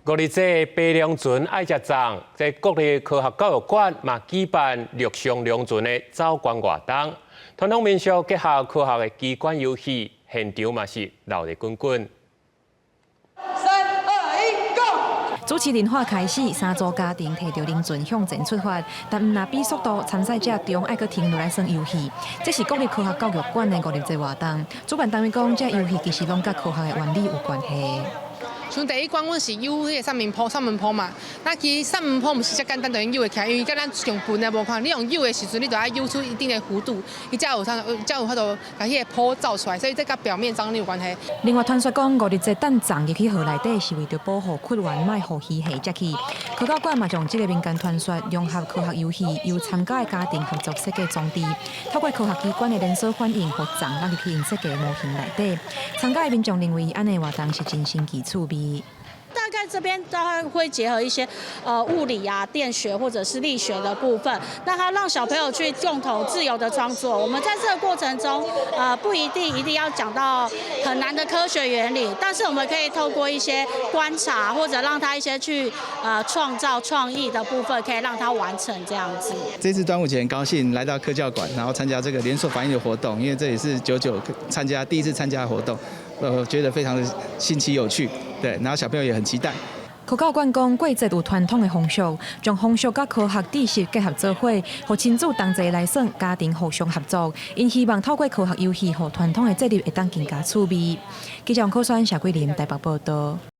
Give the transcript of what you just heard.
五日这白龙船爱食粽，在国立科学教育馆嘛举办陆上龙船的走关活动，传统民俗结合科学的机关游戏，现场嘛是闹热滚滚。主持人话开始，三组家庭摕着龙船向前出发，但唔拿比速度，参赛者中爱搁停落来算游戏。这是国立科学教育馆的五日节活动。主办单位讲，这游戏其实拢甲科学的原理有关系。像第一关，阮是游迄个三门坡嘛。那其实三门坡毋是遮简单就用游会起来，因为甲咱上笨的无看。你用游的时阵，你就要游出一定的弧度，伊才有法度把迄个坡造出来，所以这甲表面张力有关系。另外，传说讲五日节等粽入去河内底，是为着保护屈原，卖互鱼虾食去。科教馆嘛将这个民间传说融合科学游戏，由参加的家庭合作设计装置，透过科学机关的连锁反应，互粽落入去因设计的模型内底。参加的民众认为，安尼活动是真新奇趣味。大概这边大概会结合一些物理啊、电学或者是力学的部分，那它让小朋友去共同自由的创作。我们在这个过程中，不一定要讲到很难的科学原理，但是我们可以透过一些观察或者让他一些去创造创意的部分，可以让他完成这样子。这次端午节很高兴来到科教馆，然后参加这个连锁反应的活动，因为这也是99第一次参加的活动。觉得非常的新奇有趣，对，然后小朋友也很期待。科教馆讲，过节有传统的风俗，将风俗甲科学知识结合做伙，互亲子同齐来耍，家庭互相合作。因希望透过科学游戏，互传统的节日会当更加趣味。记者柯川、夏桂林台北报道。